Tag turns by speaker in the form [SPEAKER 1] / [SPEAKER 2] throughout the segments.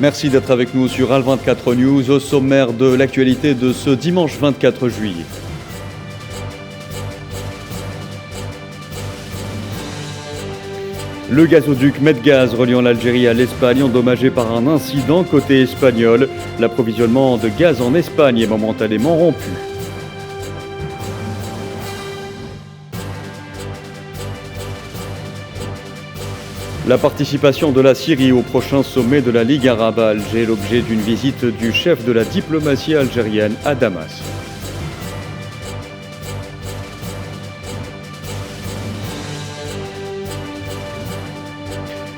[SPEAKER 1] Merci d'être avec nous sur Al24 News, au sommaire de l'actualité de ce dimanche 24 juillet. Le gazoduc Medgaz reliant l'Algérie à l'Espagne endommagé par un incident côté espagnol. L'approvisionnement de gaz en Espagne est momentanément rompu. La participation de la Syrie au prochain sommet de la Ligue arabe à Alger, l'objet d'une visite du chef de la diplomatie algérienne à Damas.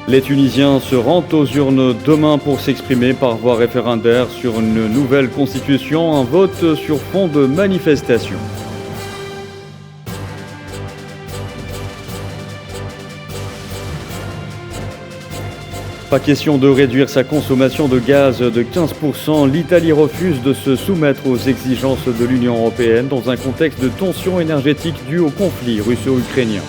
[SPEAKER 1] Les Tunisiens se rendent aux urnes demain pour s'exprimer par voie référendaire sur une nouvelle constitution, un vote sur fond de manifestation. Pas question de réduire sa consommation de gaz de 15%. L'Italie refuse de se soumettre aux exigences de l'Union européenne dans un contexte de tension énergétique due au conflit russo-ukrainien.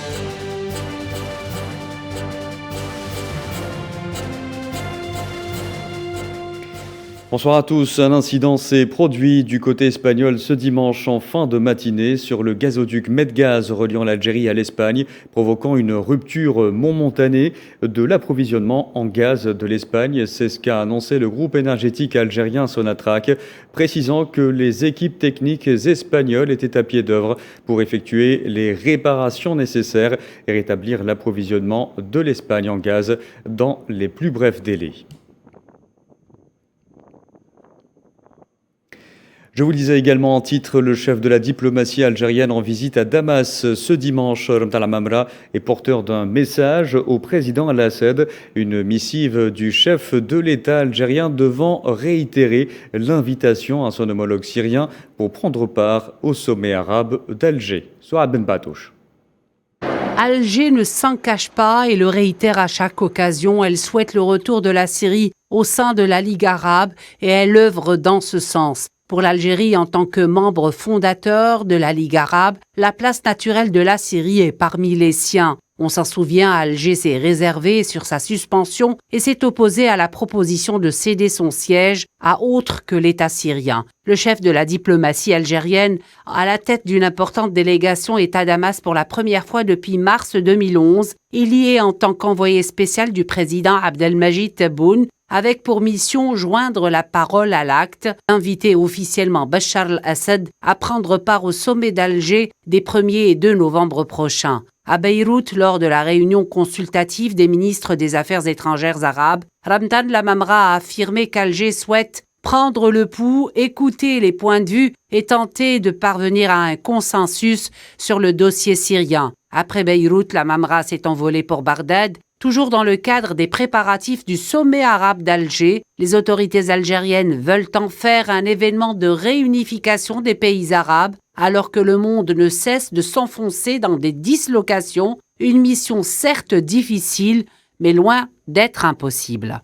[SPEAKER 1] Bonsoir à tous. Un incident s'est produit du côté espagnol ce dimanche en fin de matinée sur le gazoduc Medgaz reliant l'Algérie à l'Espagne, provoquant une rupture momentanée de l'approvisionnement en gaz de l'Espagne. C'est ce qu'a annoncé le groupe énergétique algérien Sonatrach, précisant que les équipes techniques espagnoles étaient à pied d'œuvre pour effectuer les réparations nécessaires et rétablir l'approvisionnement de l'Espagne en gaz dans les plus brefs délais. Je vous le disais également en titre, le chef de la diplomatie algérienne en visite à Damas ce dimanche. Ramtan Lamamra est porteur d'un message au président Al-Assad, une missive du chef de l'État algérien devant réitérer l'invitation à son homologue syrien pour prendre part au sommet arabe d'Alger. Souad Ben Batouche.
[SPEAKER 2] Alger ne s'en cache pas et le réitère à chaque occasion. Elle souhaite le retour de la Syrie au sein de la Ligue arabe et elle œuvre dans ce sens. Pour l'Algérie, en tant que membre fondateur de la Ligue arabe, la place naturelle de la Syrie est parmi les siens. On s'en souvient, Alger s'est réservé sur sa suspension et s'est opposé à la proposition de céder son siège à autre que l'État syrien. Le chef de la diplomatie algérienne, à la tête d'une importante délégation, est à Damas pour la première fois depuis mars 2011. Il y est en tant qu'envoyé spécial du président Abdelmajid Tebboune, avec pour mission joindre la parole à l'acte, inviter officiellement Bachar al-Assad à prendre part au sommet d'Alger des 1er et 2 novembre prochains. À Beyrouth, lors de la réunion consultative des ministres des Affaires étrangères arabes, Ramtan Lamamra a affirmé qu'Alger souhaite prendre le pouls, écouter les points de vue et tenter de parvenir à un consensus sur le dossier syrien. Après Beyrouth, Lamamra s'est envolé pour Bagdad. Toujours dans le cadre des préparatifs du sommet arabe d'Alger, les autorités algériennes veulent en faire un événement de réunification des pays arabes, alors que le monde ne cesse de s'enfoncer dans des dislocations, une mission certes difficile, mais loin d'être impossible.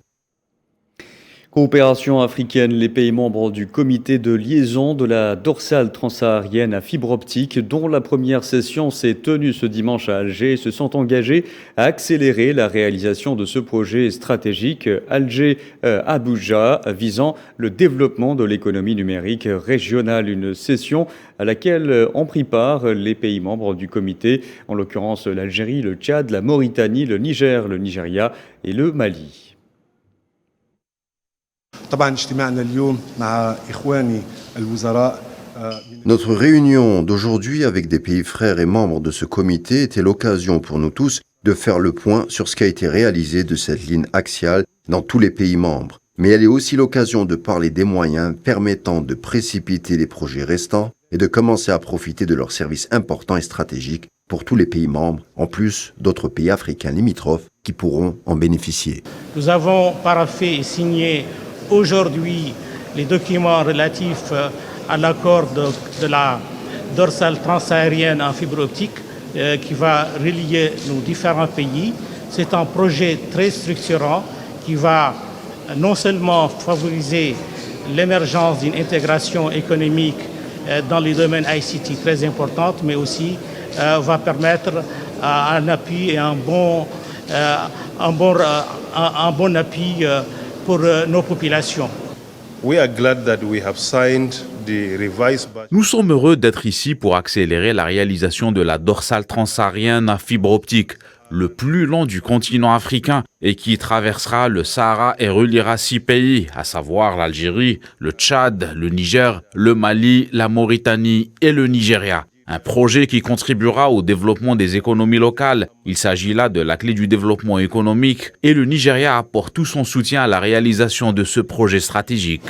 [SPEAKER 1] Coopération africaine, les pays membres du comité de liaison de la dorsale transsaharienne à fibre optique, dont la première session s'est tenue ce dimanche à Alger, se sont engagés à accélérer la réalisation de ce projet stratégique Alger-Abuja visant le développement de l'économie numérique régionale. Une session à laquelle ont pris part les pays membres du comité, en l'occurrence l'Algérie, le Tchad, la Mauritanie, le Niger, le Nigeria et le Mali.
[SPEAKER 3] Notre réunion d'aujourd'hui avec des pays frères et membres de ce comité était l'occasion pour nous tous de faire le point sur ce qui a été réalisé de cette ligne axiale dans tous les pays membres. Mais elle est aussi l'occasion de parler des moyens permettant de précipiter les projets restants et de commencer à profiter de leurs services importants et stratégiques pour tous les pays membres, en plus d'autres pays africains limitrophes qui pourront en bénéficier.
[SPEAKER 4] Nous avons paraphé et signé aujourd'hui les documents relatifs à l'accord de la dorsale transsaharienne en fibre optique qui va relier nos différents pays. C'est un projet très structurant qui va non seulement favoriser l'émergence d'une intégration économique dans les domaines ICT très importantes, mais aussi va permettre un appui et un bon appui pour nos populations.
[SPEAKER 5] Nous sommes heureux d'être ici pour accélérer la réalisation de la dorsale transsaharienne à fibre optique, le plus long du continent africain et qui traversera le Sahara et reliera 6 pays, à savoir l'Algérie, le Tchad, le Niger, le Mali, la Mauritanie et le Nigeria. Un projet qui contribuera au développement des économies locales. Il s'agit là de la clé du développement économique et le Nigeria apporte tout son soutien à la réalisation de ce projet stratégique.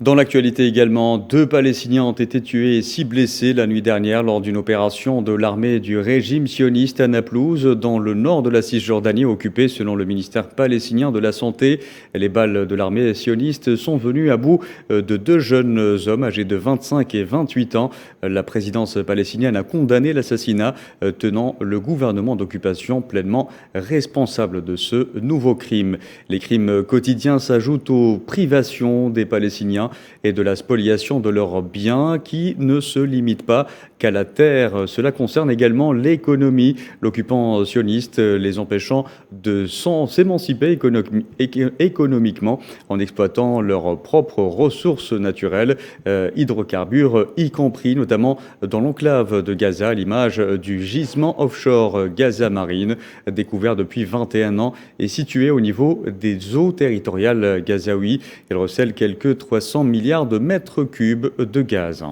[SPEAKER 1] Dans l'actualité également, 2 Palestiniens ont été tués et 6 blessés la nuit dernière lors d'une opération de l'armée du régime sioniste à Naplouse, dans le nord de la Cisjordanie occupée selon le ministère palestinien de la Santé. Les balles de l'armée sioniste sont venues à bout de 2 jeunes hommes âgés de 25 et 28 ans. La présidence palestinienne a condamné l'assassinat, tenant le gouvernement d'occupation pleinement responsable de ce nouveau crime. Les crimes quotidiens s'ajoutent aux privations des Palestiniens et de la spoliation de leurs biens qui ne se limitent pas qu'à la terre. Cela concerne également l'économie, l'occupant sioniste les empêchant de s'émanciper économiquement en exploitant leurs propres ressources naturelles, hydrocarbures y compris, notamment dans l'enclave de Gaza, à l'image du gisement offshore Gaza Marine, découvert depuis 21 ans et situé au niveau des eaux territoriales gazaouis. Il recèle quelques 300 milliards de mètres cubes de gaz.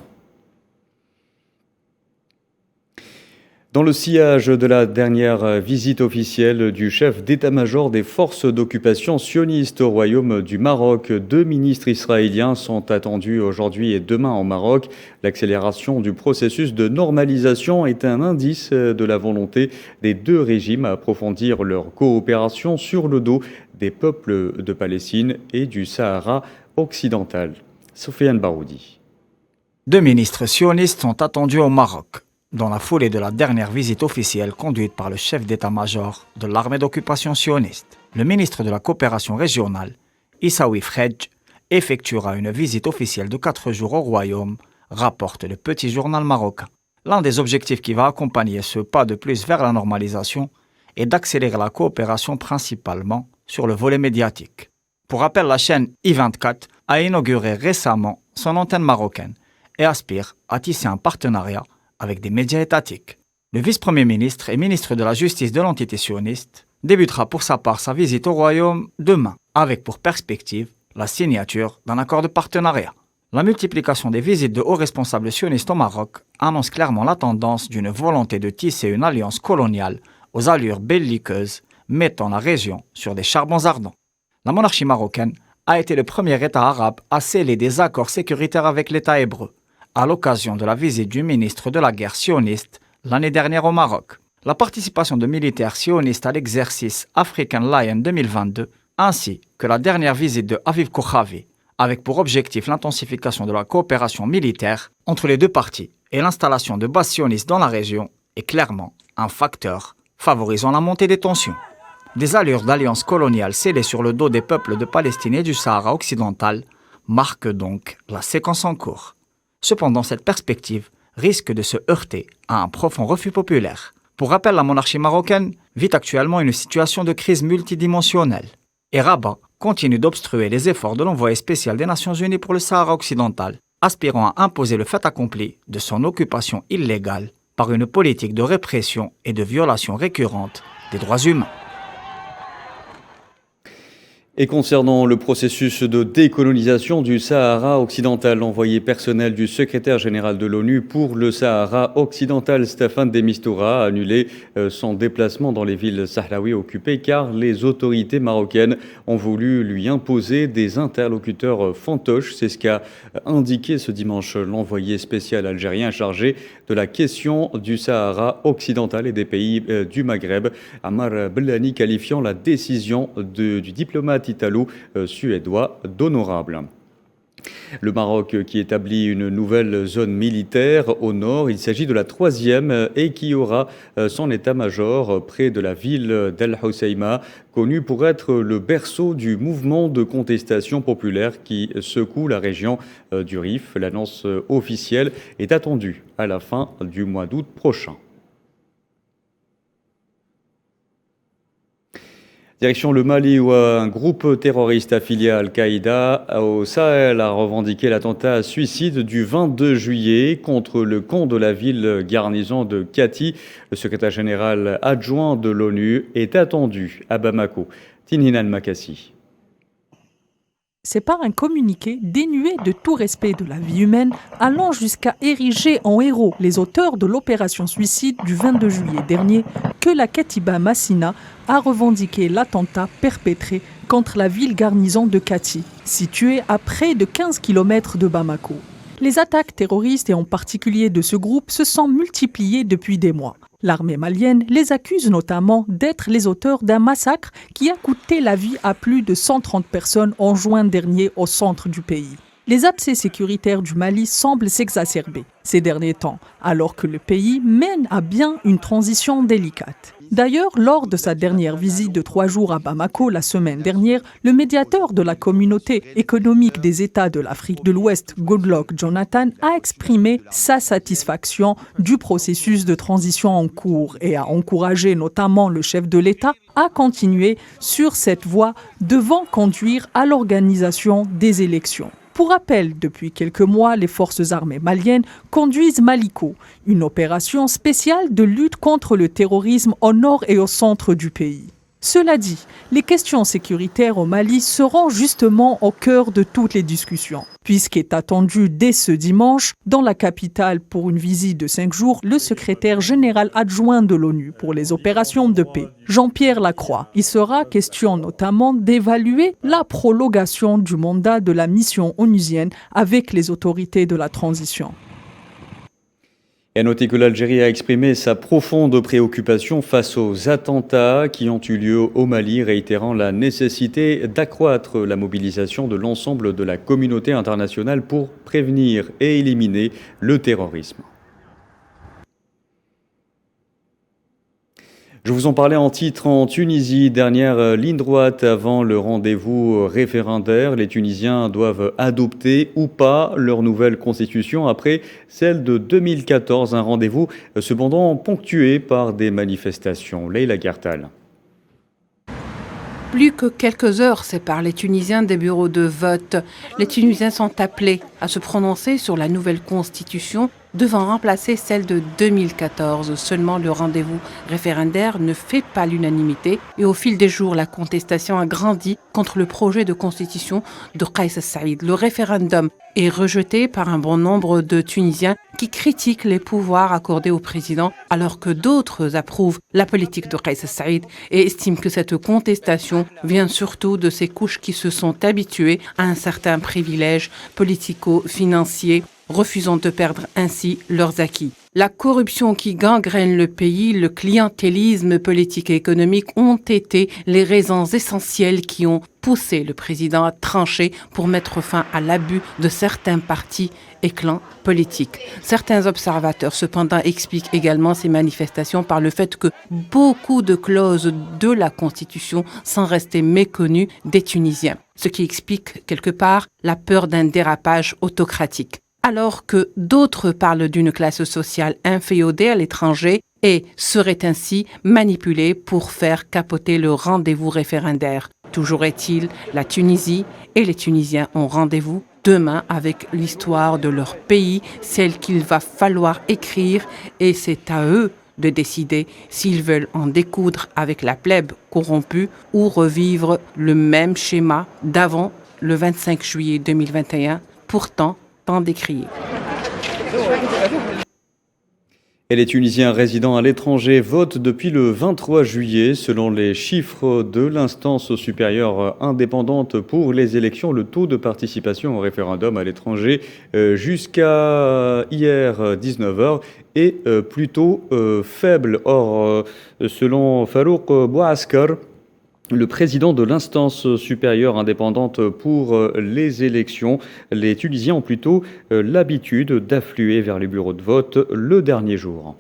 [SPEAKER 1] Dans le sillage de la dernière visite officielle du chef d'état-major des forces d'occupation sionistes au Royaume du Maroc, 2 ministres israéliens sont attendus aujourd'hui et demain au Maroc. L'accélération du processus de normalisation est un indice de la volonté des 2 régimes à approfondir leur coopération sur le dos des peuples de Palestine et du Sahara occidental. Sofiane Baroudi.
[SPEAKER 6] 2 ministres sionistes sont attendus au Maroc, dans la foulée de la dernière visite officielle conduite par le chef d'état-major de l'armée d'occupation sioniste. Le ministre de la coopération régionale, Issaoui Fredj, effectuera une visite officielle de 4 jours au Royaume, rapporte le petit journal marocain. L'un des objectifs qui va accompagner ce pas de plus vers la normalisation est d'accélérer la coopération principalement sur le volet médiatique. Pour rappel, la chaîne I24 a inauguré récemment son antenne marocaine et aspire à tisser un partenariat avec des médias étatiques. Le vice-premier ministre et ministre de la Justice de l'entité sioniste débutera pour sa part sa visite au Royaume demain, avec pour perspective la signature d'un accord de partenariat. La multiplication des visites de hauts responsables sionistes au Maroc annonce clairement la tendance d'une volonté de tisser une alliance coloniale aux allures belliqueuses, mettant la région sur des charbons ardents. La monarchie marocaine a été le premier État arabe à sceller des accords sécuritaires avec l'État hébreu, à l'occasion de la visite du ministre de la guerre sioniste l'année dernière au Maroc. La participation de militaires sionistes à l'exercice African Lion 2022, ainsi que la dernière visite de Aviv Kochavi, avec pour objectif l'intensification de la coopération militaire entre les 2 parties et l'installation de bases sionistes dans la région, est clairement un facteur favorisant la montée des tensions. Des allures d'alliance coloniale scellées sur le dos des peuples de Palestine et du Sahara occidental marquent donc la séquence en cours. Cependant, cette perspective risque de se heurter à un profond refus populaire. Pour rappel, la monarchie marocaine vit actuellement une situation de crise multidimensionnelle. Et Rabat continue d'obstruer les efforts de l'envoyé spécial des Nations Unies pour le Sahara occidental, aspirant à imposer le fait accompli de son occupation illégale par une politique de répression et de violation récurrente des droits humains.
[SPEAKER 1] Et concernant le processus de décolonisation du Sahara occidental, l'envoyé personnel du secrétaire général de l'ONU pour le Sahara occidental, Staffan de Mistura, a annulé son déplacement dans les villes sahraouies occupées car les autorités marocaines ont voulu lui imposer des interlocuteurs fantoches. C'est ce qu'a indiqué ce dimanche l'envoyé spécial algérien chargé de la question du Sahara occidental et des pays du Maghreb, Amar Blani, qualifiant la décision du diplomate italo-suédois d'honorable. Le Maroc qui établit une nouvelle zone militaire au nord, il s'agit de la 3e et qui aura son état-major près de la ville d'El Hoceima, connue pour être le berceau du mouvement de contestation populaire qui secoue la région du Rif. L'annonce officielle est attendue à la fin du mois d'août prochain. Direction le Mali où un groupe terroriste affilié à Al-Qaïda au Sahel a revendiqué l'attentat suicide du 22 juillet contre le camp de la ville garnison de Kati. Le secrétaire général adjoint de l'ONU est attendu à Bamako. Tinhinan Makassi.
[SPEAKER 7] C'est par un communiqué dénué de tout respect de la vie humaine, allant jusqu'à ériger en héros les auteurs de l'opération suicide du 22 juillet dernier, que la Katiba Massina a revendiqué l'attentat perpétré contre la ville garnison de Kati, située à près de 15 km de Bamako. Les attaques terroristes, et en particulier de ce groupe, se sont multipliées depuis des mois. L'armée malienne les accuse notamment d'être les auteurs d'un massacre qui a coûté la vie à plus de 130 personnes en juin dernier au centre du pays. Les abcès sécuritaires du Mali semblent s'exacerber ces derniers temps, alors que le pays mène à bien une transition délicate. D'ailleurs, lors de sa dernière visite de 3 jours à Bamako la semaine dernière, le médiateur de la communauté économique des États de l'Afrique de l'Ouest, Goodluck Jonathan, a exprimé sa satisfaction du processus de transition en cours et a encouragé notamment le chef de l'État à continuer sur cette voie devant conduire à l'organisation des élections. Pour rappel, depuis quelques mois, les forces armées maliennes conduisent Maliko, une opération spéciale de lutte contre le terrorisme au nord et au centre du pays. Cela dit, les questions sécuritaires au Mali seront justement au cœur de toutes les discussions, puisqu'est attendu dès ce dimanche, dans la capitale pour une visite de 5 jours, le secrétaire général adjoint de l'ONU pour les opérations de paix, Jean-Pierre Lacroix. Il sera question notamment d'évaluer la prolongation du mandat de la mission onusienne avec les autorités de la transition.
[SPEAKER 1] Et à noter que l'Algérie a exprimé sa profonde préoccupation face aux attentats qui ont eu lieu au Mali, réitérant la nécessité d'accroître la mobilisation de l'ensemble de la communauté internationale pour prévenir et éliminer le terrorisme. Je vous en parlais en titre en Tunisie, dernière ligne droite avant le rendez-vous référendaire. Les Tunisiens doivent adopter ou pas leur nouvelle constitution après celle de 2014, un rendez-vous cependant ponctué par des manifestations. Leïla Gertal.
[SPEAKER 2] Plus que quelques heures séparent les Tunisiens des bureaux de vote. Les Tunisiens sont appelés à se prononcer sur la nouvelle constitution devant remplacer celle de 2014. Seulement, le rendez-vous référendaire ne fait pas l'unanimité et au fil des jours, la contestation a grandi contre le projet de constitution de Kais Saïed. Le référendum est rejeté par un bon nombre de Tunisiens qui critiquent les pouvoirs accordés au président alors que d'autres approuvent la politique de Kais Saïed et estiment que cette contestation vient surtout de ces couches qui se sont habituées à un certain privilège politico-financier, refusant de perdre ainsi leurs acquis. La corruption qui gangrène le pays, le clientélisme politique et économique ont été les raisons essentielles qui ont poussé le président à trancher pour mettre fin à l'abus de certains partis et clans politiques. Certains observateurs, cependant, expliquent également ces manifestations par le fait que beaucoup de clauses de la Constitution sont restées méconnues des Tunisiens, ce qui explique quelque part la peur d'un dérapage autocratique. Alors que d'autres parlent d'une classe sociale inféodée à l'étranger et seraient ainsi manipulés pour faire capoter le rendez-vous référendaire. Toujours est-il, la Tunisie et les Tunisiens ont rendez-vous demain avec l'histoire de leur pays, celle qu'il va falloir écrire, et c'est à eux de décider s'ils veulent en découdre avec la plèbe corrompue ou revivre le même schéma d'avant le 25 juillet 2021, pourtant tant décrié.
[SPEAKER 1] Et les Tunisiens résidant à l'étranger votent depuis le 23 juillet. Selon les chiffres de l'instance supérieure indépendante pour les élections, le taux de participation au référendum à l'étranger jusqu'à hier 19h est plutôt faible. Or, selon Farouk Bouaskar, le président de l'instance supérieure indépendante pour les élections, les Tunisiens ont plutôt l'habitude d'affluer vers les bureaux de vote le dernier jour.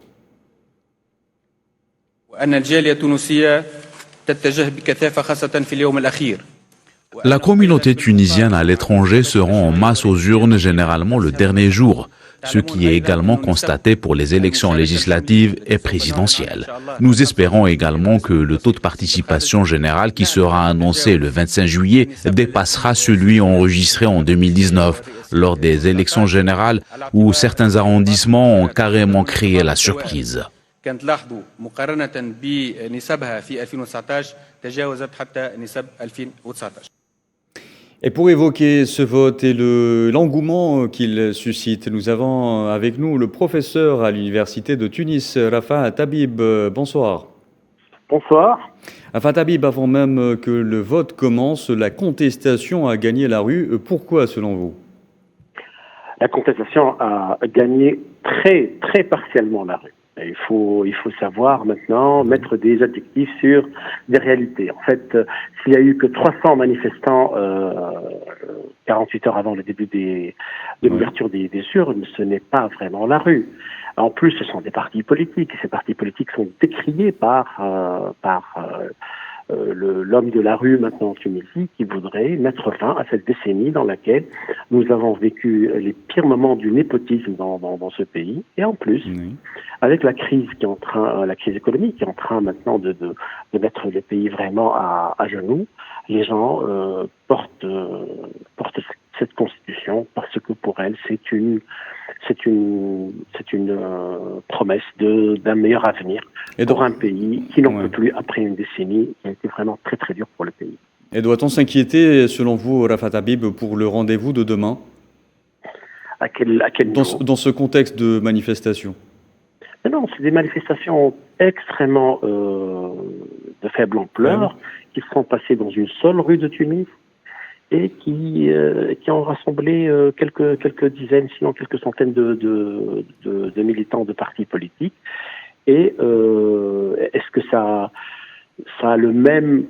[SPEAKER 5] La communauté tunisienne à l'étranger se rend en masse aux urnes généralement le dernier jour. ce qui est également constaté pour les élections législatives et présidentielles. Nous espérons également que le taux de participation générale qui sera annoncé le 25 juillet dépassera celui enregistré en 2019 lors des élections générales où certains arrondissements ont carrément créé la surprise.
[SPEAKER 8] كان تلاحظوا مقارنة بنسبها في 2019 تجاوزت حتى نسب 2019.
[SPEAKER 1] Et pour évoquer ce vote et l'engouement qu'il suscite, nous avons avec nous le professeur à l'université de Tunis, Rafa Tabib. Bonsoir.
[SPEAKER 9] Bonsoir.
[SPEAKER 1] Rafa Tabib, avant même que le vote commence, la contestation a gagné la rue. Pourquoi selon vous ?
[SPEAKER 9] La contestation a gagné très partiellement la rue. Il faut savoir maintenant mettre des adjectifs sur des réalités. En fait, s'il y a eu que 300 manifestants 48 heures avant le début de l'ouverture des urnes, ce n'est pas vraiment la rue. En plus, ce sont des partis politiques. Et ces partis politiques sont décriés par l'homme de la rue maintenant en Tunisie qui voudrait mettre fin à cette décennie dans laquelle nous avons vécu les pires moments du népotisme dans ce pays. Et en plus, avec la crise la crise économique qui est en train maintenant de mettre le pays vraiment à genoux, les gens portent cette constitution parce que pour elles c'est une promesse d'un meilleur avenir pour un pays qui n'en peut plus après une décennie qui a été vraiment très dure pour le pays.
[SPEAKER 1] Et doit-on s'inquiéter, selon vous, Rafa Tabib, pour le rendez-vous de demain ?
[SPEAKER 9] À quel
[SPEAKER 1] dans ce contexte de manifestation ?
[SPEAKER 9] Mais non, c'est des manifestations extrêmement de faible ampleur qui se sont passées dans une seule rue de Tunis et qui ont rassemblé quelques dizaines, sinon quelques centaines de militants de partis politiques. Et est-ce que ça a le même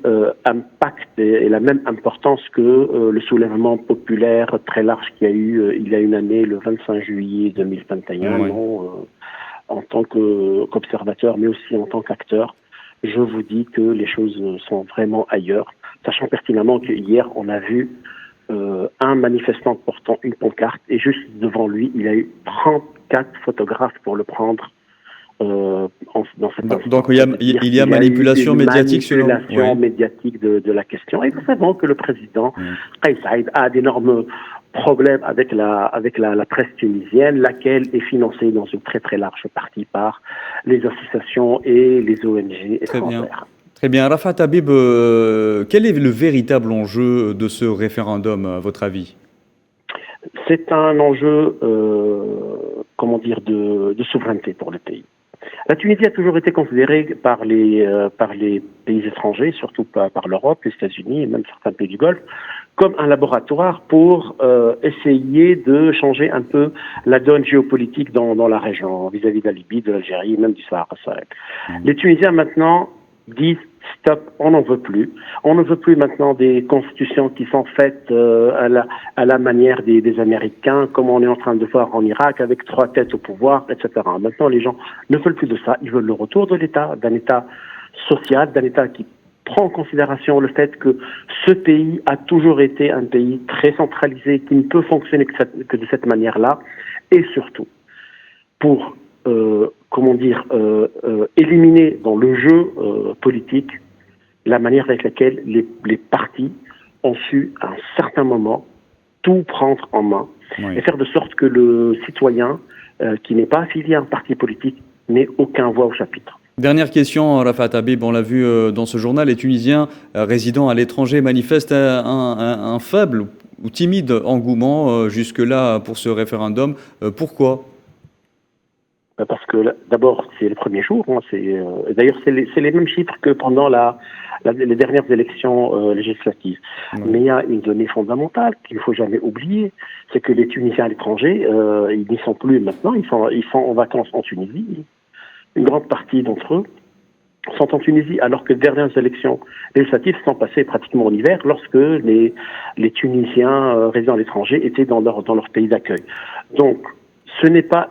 [SPEAKER 9] impact et la même importance que le soulèvement populaire très large qu'il y a eu il y a une année, le 25 juillet 2021, non, en tant qu'observateur, mais aussi en tant qu'acteur, je vous dis que les choses sont vraiment ailleurs, sachant pertinemment qu'hier, on a vu un manifestant portant une pancarte et juste devant lui, il y a eu 34 photographes pour le prendre.
[SPEAKER 1] Donc il y a manipulation médiatique selon
[SPEAKER 9] manipulation médiatique de la question. Et nous savons que le président Kais Saïed a d'énormes problèmes avec la presse tunisienne, laquelle est financée dans une très large partie par les associations et les ONG étrangères.
[SPEAKER 1] Très bien. Rafa Tabib, quel est le véritable enjeu de ce référendum, à votre avis ?
[SPEAKER 9] C'est un enjeu, de souveraineté pour le pays. La Tunisie a toujours été considérée par les pays étrangers, surtout par l'Europe, les États-Unis et même certains pays du Golfe, comme un laboratoire pour essayer de changer un peu la donne géopolitique dans la région, vis-à-vis de la Libye, de l'Algérie et même du Sahara Sahel. Les Tunisiens maintenant disent stop, on n'en veut plus. On ne veut plus maintenant des constitutions qui sont faites à la manière des Américains, comme on est en train de voir en Irak, avec 3 têtes au pouvoir, etc. Maintenant, les gens ne veulent plus de ça. Ils veulent le retour de l'État, d'un État social, d'un État qui prend en considération le fait que ce pays a toujours été un pays très centralisé, qui ne peut fonctionner que de cette manière-là, et surtout pour éliminer dans le jeu politique la manière avec laquelle les partis ont su à un certain moment tout prendre en main et faire de sorte que le citoyen qui n'est pas affilié à un parti politique n'ait aucun voix au chapitre.
[SPEAKER 1] Dernière question, Rafa Tabib, on l'a vu dans ce journal, les Tunisiens résidant à l'étranger manifestent un faible ou timide engouement jusque-là pour ce référendum. Pourquoi ?
[SPEAKER 9] Parce que d'abord, c'est les premiers jours. D'ailleurs, c'est les mêmes chiffres que pendant les dernières élections législatives. Mais il y a une donnée fondamentale qu'il ne faut jamais oublier, c'est que les Tunisiens à l'étranger, ils n'y sont plus maintenant, ils sont en vacances en Tunisie. Une grande partie d'entre eux sont en Tunisie, alors que les dernières élections législatives sont passées pratiquement en hiver, lorsque les Tunisiens résidant à l'étranger étaient dans leur pays d'accueil. Donc, ce n'est pas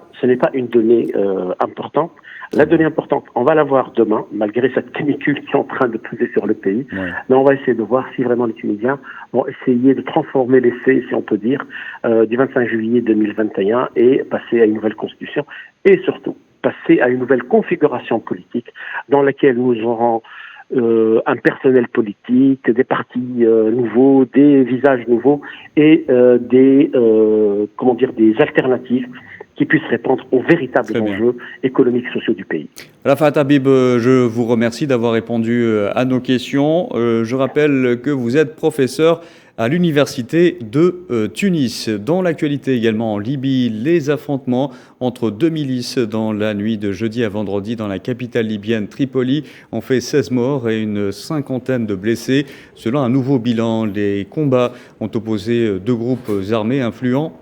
[SPEAKER 9] une donnée importante. La donnée importante, on va la voir demain, malgré cette canicule qui est en train de peser sur le pays.
[SPEAKER 1] Ouais.
[SPEAKER 9] Mais on va essayer de voir si vraiment les Tunisiens vont essayer de transformer l'essai, si on peut dire, du 25 juillet 2021 et passer à une nouvelle constitution et surtout passer à une nouvelle configuration politique dans laquelle nous aurons un personnel politique, des partis nouveaux, des visages nouveaux et des alternatives qui puissent répondre aux véritables enjeux économiques et sociaux du pays.
[SPEAKER 1] Rafat Habib, je vous remercie d'avoir répondu à nos questions. Je rappelle que vous êtes professeur à l'université de Tunis. Dans l'actualité également en Libye, les affrontements entre deux milices dans la nuit de jeudi à vendredi dans la capitale libyenne Tripoli ont fait 16 morts et une cinquantaine de blessés. Selon un nouveau bilan, les combats ont opposé deux groupes armés influents,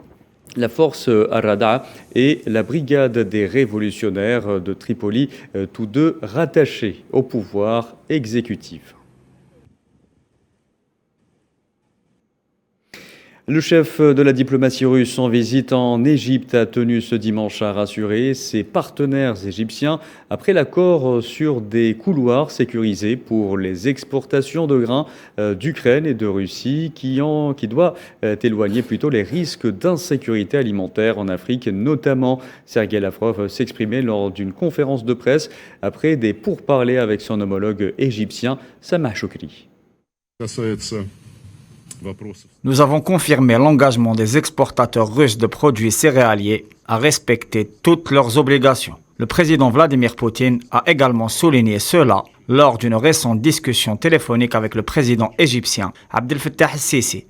[SPEAKER 1] la force Al-Rada et la brigade des révolutionnaires de Tripoli, tous deux rattachés au pouvoir exécutif. Le chef de la diplomatie russe en visite en Égypte a tenu ce dimanche à rassurer ses partenaires égyptiens après l'accord sur des couloirs sécurisés pour les exportations de grains d'Ukraine et de Russie qui doit éloigner plutôt les risques d'insécurité alimentaire en Afrique, notamment. Sergei Lavrov s'exprimait lors d'une conférence de presse après des pourparlers avec son homologue égyptien Sameh Choukri.
[SPEAKER 6] Nous avons confirmé l'engagement des exportateurs russes de produits céréaliers à respecter toutes leurs obligations. Le président Vladimir Poutine a également souligné cela lors d'une récente discussion téléphonique avec le président égyptien Abdel Fattah el-Sisi.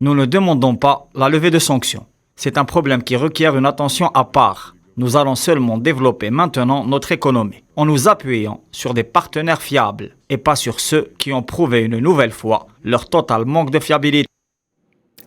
[SPEAKER 6] Nous ne demandons pas la levée de sanctions. C'est un problème qui requiert une attention à part. Nous allons seulement développer maintenant notre économie en nous appuyant sur des partenaires fiables et pas sur ceux qui ont prouvé une nouvelle fois leur total manque de fiabilité.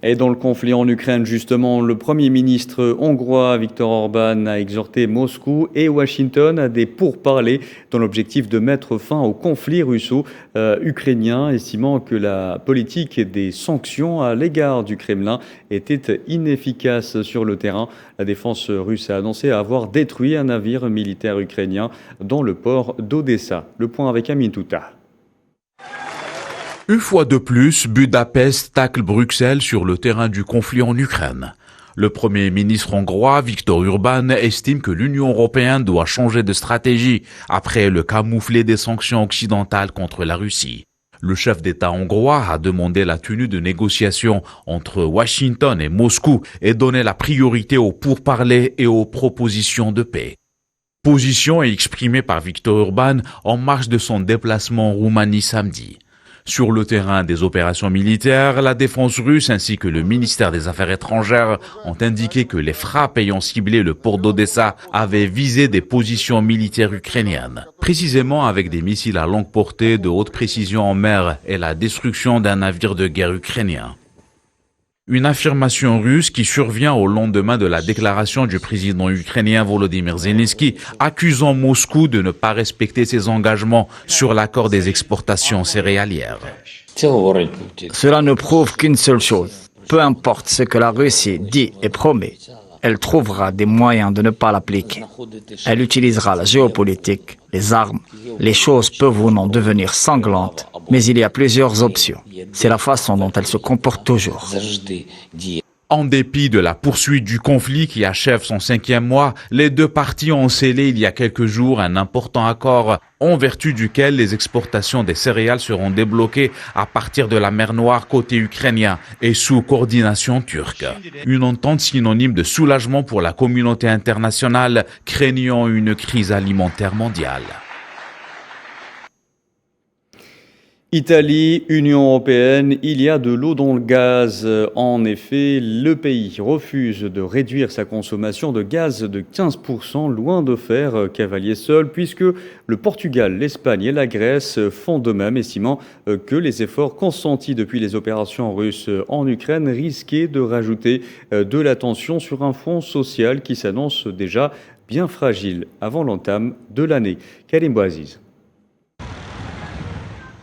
[SPEAKER 1] Et dans le conflit en Ukraine, justement, le Premier ministre hongrois Viktor Orban a exhorté Moscou et Washington à des pourparlers dans l'objectif de mettre fin au conflit russo-ukrainien, estimant que la politique des sanctions à l'égard du Kremlin était inefficace sur le terrain. La défense russe a annoncé avoir détruit un navire militaire ukrainien dans le port d'Odessa. Le point avec Amin Touta.
[SPEAKER 5] Une fois de plus, Budapest tacle Bruxelles sur le terrain du conflit en Ukraine. Le Premier ministre hongrois, Viktor Orban, estime que l'Union européenne doit changer de stratégie après le camouflet des sanctions occidentales contre la Russie. Le chef d'État hongrois a demandé la tenue de négociations entre Washington et Moscou et donné la priorité aux pourparlers et aux propositions de paix. Position exprimée par Viktor Orban en marge de son déplacement en Roumanie samedi. Sur le terrain des opérations militaires, la défense russe ainsi que le ministère des Affaires étrangères ont indiqué que les frappes ayant ciblé le port d'Odessa avaient visé des positions militaires ukrainiennes, précisément avec des missiles à longue portée de haute précision en mer et la destruction d'un navire de guerre ukrainien. Une affirmation russe qui survient au lendemain de la déclaration du président ukrainien Volodymyr Zelensky accusant Moscou de ne pas respecter ses engagements sur l'accord des exportations céréalières.
[SPEAKER 6] Cela ne prouve qu'une seule chose. Peu importe ce que la Russie dit et promet, elle trouvera des moyens de ne pas l'appliquer. Elle utilisera la géopolitique, les armes. Les choses peuvent ou non devenir sanglantes, mais il y a plusieurs options. C'est la façon dont elle se comporte toujours.
[SPEAKER 5] En dépit de la poursuite du conflit qui achève son 5e mois, les deux parties ont scellé il y a quelques jours un important accord en vertu duquel les exportations des céréales seront débloquées à partir de la mer Noire côté ukrainien et sous coordination turque. Une entente synonyme de soulagement pour la communauté internationale craignant une crise alimentaire mondiale.
[SPEAKER 1] Italie, Union européenne, il y a de l'eau dans le gaz. En effet, le pays refuse de réduire sa consommation de gaz de 15%, loin de faire cavalier seul, puisque le Portugal, l'Espagne et la Grèce font de même, estimant que les efforts consentis depuis les opérations russes en Ukraine risquaient de rajouter de la tension sur un front social qui s'annonce déjà bien fragile avant l'entame de l'année. Karim Bouaziz.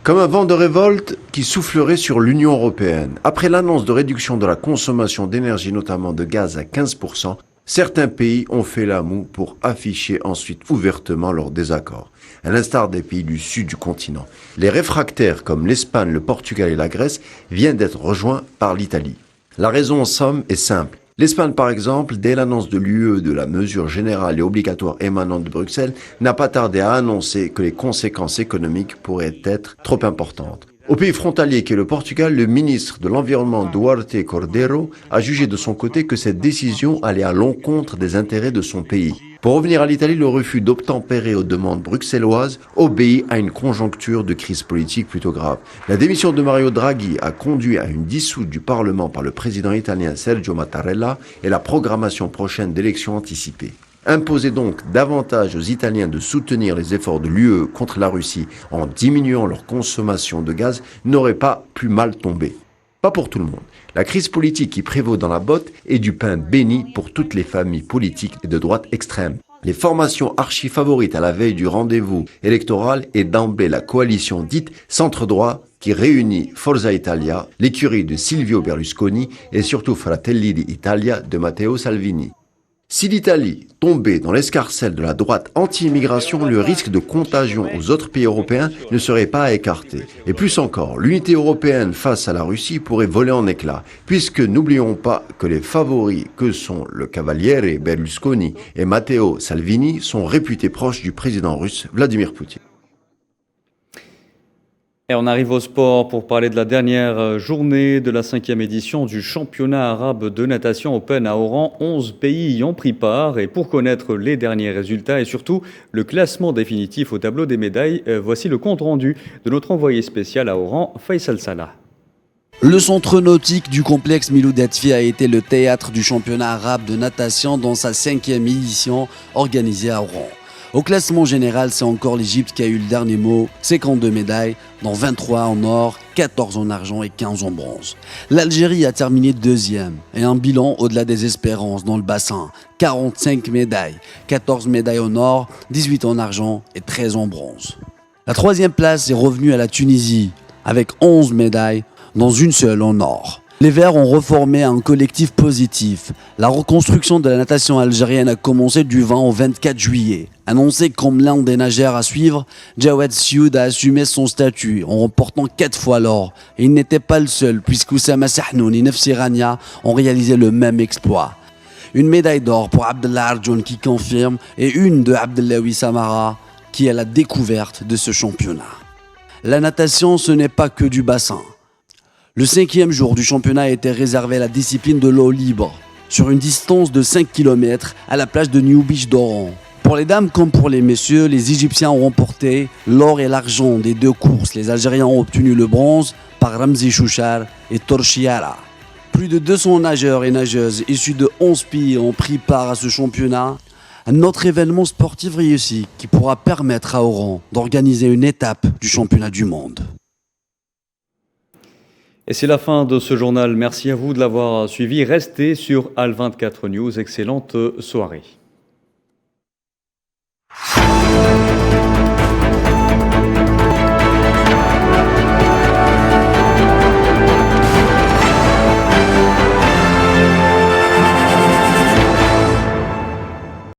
[SPEAKER 3] Comme un vent de révolte qui soufflerait sur l'Union européenne. Après l'annonce de réduction de la consommation d'énergie, notamment de gaz à 15%, Certains pays ont fait la moue pour afficher ensuite ouvertement leur désaccord, à l'instar des pays du sud du continent. Les réfractaires comme l'Espagne, le Portugal et la Grèce viennent d'être rejoints par l'Italie. La raison en somme est simple. L'Espagne, par exemple, dès l'annonce de l'UE de la mesure générale et obligatoire émanant de Bruxelles, n'a pas tardé à annoncer que les conséquences économiques pourraient être trop importantes. Au pays frontalier qu'est le Portugal, le ministre de l'Environnement Duarte Cordeiro a jugé de son côté que cette décision allait à l'encontre des intérêts de son pays. Pour revenir à l'Italie, le refus d'obtempérer aux demandes bruxelloises obéit à une conjoncture de crise politique plutôt grave. La démission de Mario Draghi a conduit à une dissoute du Parlement par le président italien Sergio Mattarella et la programmation prochaine d'élections anticipées. Imposer donc davantage aux Italiens de soutenir les efforts de l'UE contre la Russie en diminuant leur consommation de gaz n'aurait pas plus mal tombé. Pas pour tout le monde. La crise politique qui prévaut dans la botte est du pain béni pour toutes les familles politiques et de droite extrême. Les formations archi-favorites à la veille du rendez-vous électoral est d'emblée la coalition dite centre-droit qui réunit Forza Italia, l'écurie de Silvio Berlusconi et surtout Fratelli d'Italia de Matteo Salvini. Si l'Italie tombait dans l'escarcelle de la droite anti-immigration, le risque de contagion aux autres pays européens ne serait pas à écarter. Et plus encore, l'unité européenne face à la Russie pourrait voler en éclats, puisque n'oublions pas que les favoris que sont le Cavaliere Berlusconi et Matteo Salvini sont réputés proches du président russe Vladimir Poutine.
[SPEAKER 1] Et on arrive au sport pour parler de la dernière journée de la 5e édition du championnat arabe de natation Open à Oran. 11 pays y ont pris part et pour connaître les derniers résultats et surtout le classement définitif au tableau des médailles, voici le compte-rendu de notre envoyé spécial à Oran, Faisal Salah.
[SPEAKER 10] Le centre nautique du complexe Miloud Atfi a été le théâtre du championnat arabe de natation dans sa 5e édition organisée à Oran. Au classement général, c'est encore l'Égypte qui a eu le dernier mot, 52 médailles, dont 23 en or, 14 en argent et 15 en bronze. L'Algérie a terminé deuxième et un bilan au-delà des espérances dans le bassin. 45 médailles, 14 médailles en or, 18 en argent et 13 en bronze. La troisième place est revenue à la Tunisie avec 11 médailles, dont une seule en or. Les Verts ont reformé un collectif positif. La reconstruction de la natation algérienne a commencé du 20 au 24 juillet. Annoncé comme l'un des nageurs à suivre, Jawad Sioud a assumé son statut en remportant 4 fois l'or. Et il n'était pas le seul, puisque Oussama Sahnoun et Nefsi Rania ont réalisé le même exploit. Une médaille d'or pour Abdellah Arjoun qui confirme et une de Abdellaoui Samara qui est la découverte de ce championnat. La natation, ce n'est pas que du bassin. Le 5e jour du championnat était réservé à la discipline de l'eau libre, sur une distance de 5 km à la plage de New Beach d'Oran. Pour les dames comme pour les messieurs, les Égyptiens ont remporté l'or et l'argent des deux courses. Les Algériens ont obtenu le bronze par Ramzi Chouchar et Torchiara. Plus de 200 nageurs et nageuses issus de 11 pays ont pris part à ce championnat. Un autre événement sportif réussi qui pourra permettre à Oran d'organiser une étape du championnat du monde.
[SPEAKER 1] Et c'est la fin de ce journal. Merci à vous de l'avoir suivi. Restez sur Al24 News. Excellente soirée.